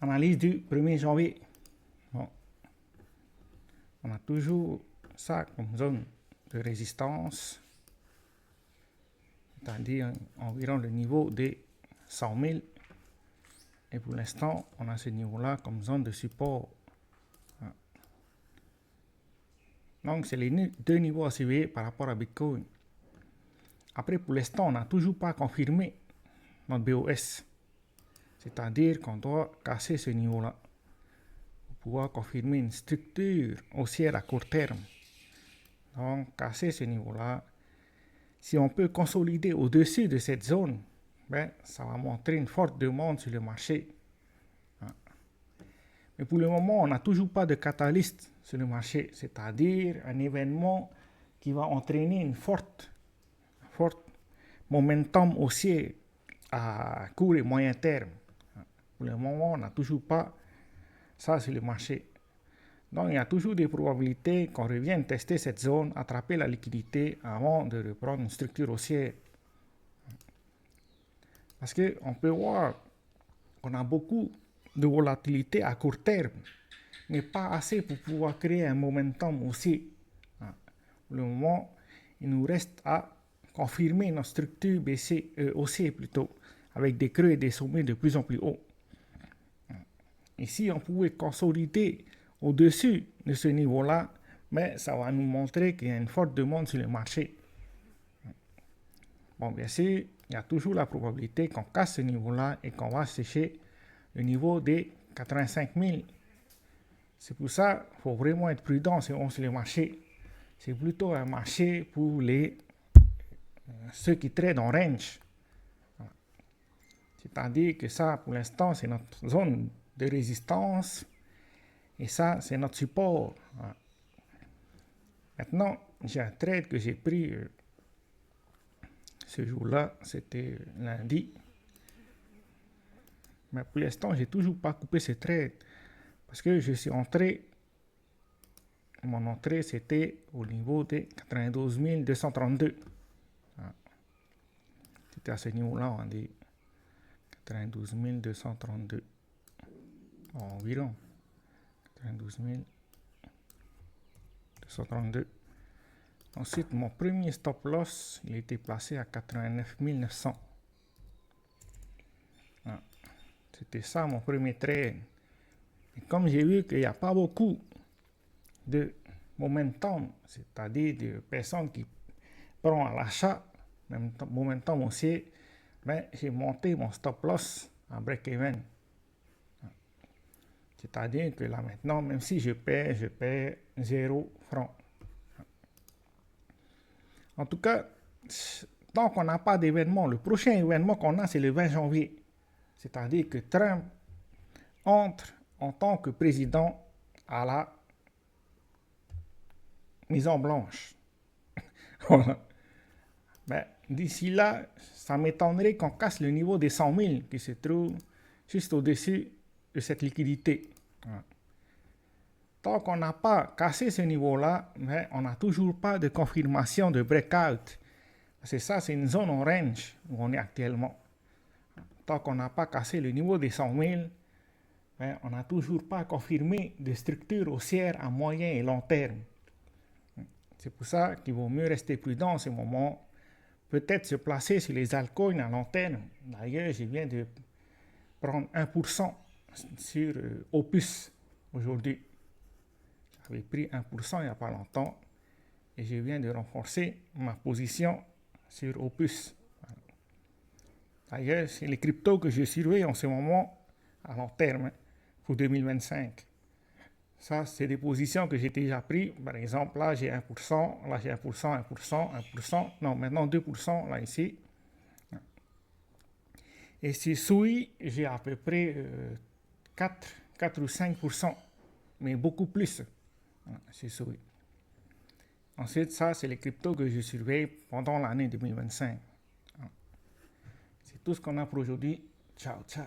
Analyse du 1er janvier. Bon. On a toujours ça comme zone de résistance, c'est-à-dire environ le niveau des 100 000. Et pour l'instant, on a ce niveau-là comme zone de support. Donc, c'est les deux niveaux à surveiller par rapport à Bitcoin. Après, pour l'instant, on n'a toujours pas confirmé notre BOS. C'est-à-dire qu'on doit casser ce niveau-là pour pouvoir confirmer une structure haussière à court terme. Donc, casser ce niveau-là, si on peut consolider au-dessus de cette zone, ben, ça va montrer une forte demande sur le marché. Mais pour le moment, on n'a toujours pas de catalyste sur le marché, c'est-à-dire un événement qui va entraîner une forte momentum haussier à court et moyen terme. Pour le moment, on n'a toujours pas ça sur le marché. Donc, il y a toujours des probabilités qu'on revienne tester cette zone, attraper la liquidité avant de reprendre une structure haussière. Parce qu'on peut voir qu'on a beaucoup de volatilité à court terme, mais pas assez pour pouvoir créer un momentum haussier. Pour le moment, il nous reste à confirmer notre structure haussière plutôt, avec des creux et des sommets de plus en plus hauts. Et si on pouvait consolider au-dessus de ce niveau-là, mais ça va nous montrer qu'il y a une forte demande sur le marché. Bon, bien sûr, il y a toujours la probabilité qu'on casse ce niveau-là et qu'on va sécher le niveau des 85 000. C'est pour ça qu'il faut vraiment être prudent sur le marché. C'est plutôt un marché pour ceux qui tradent en range. C'est-à-dire que ça, pour l'instant, c'est notre zone de résistance et ça, c'est notre support. Maintenant, j'ai un trade que j'ai pris ce jour-là, c'était lundi. Mais pour l'instant, j'ai toujours pas coupé ce trade parce que je suis entré. Mon entrée, c'était au niveau de 92 232. C'était à ce niveau-là, on dit 92 232. Environ 92 232. Ensuite, mon premier stop loss, il était placé à 89 900. C'était ça mon premier trade. Et comme j'ai vu qu'il n'y a pas beaucoup de momentum, c'est-à-dire de personnes qui prennent à l'achat, momentum haussier, ben, j'ai monté mon stop loss en break-even. C'est-à-dire que là maintenant, même si je paie 0 francs. En tout cas, tant qu'on n'a pas d'événement, le prochain événement qu'on a, c'est le 20 janvier. C'est-à-dire que Trump entre en tant que président à la Maison Blanche. Voilà. Ben, d'ici là, ça m'étonnerait qu'on casse le niveau des 100 000 qui se trouve juste au-dessus de cette liquidité. Voilà. Tant qu'on n'a pas cassé ce niveau-là, ben, on n'a toujours pas de confirmation de breakout. C'est ça, c'est une zone orange où on est actuellement. Tant qu'on n'a pas cassé le niveau des 100 000, ben, on n'a toujours pas confirmé de structure haussière à moyen et long terme. C'est pour ça qu'il vaut mieux rester prudent en ce moment. Peut-être se placer sur les altcoins à long terme. D'ailleurs, je viens de prendre 1% sur Opus aujourd'hui. J'avais pris 1% il n'y a pas longtemps et je viens de renforcer ma position sur Opus. D'ailleurs, c'est les cryptos que je surveille en ce moment à long terme pour 2025. Ça, c'est des positions que j'ai déjà prises. Par exemple, là, j'ai 1%, là, j'ai 1%, 1%, 1%. Non, maintenant 2%, là, ici. Et sur Sui, j'ai à peu près 4 ou 5%, mais beaucoup plus sur Sui. Ensuite, ça, c'est les cryptos que je surveille pendant l'année 2025. C'est tout ce qu'on a pour aujourd'hui. Ciao, ciao.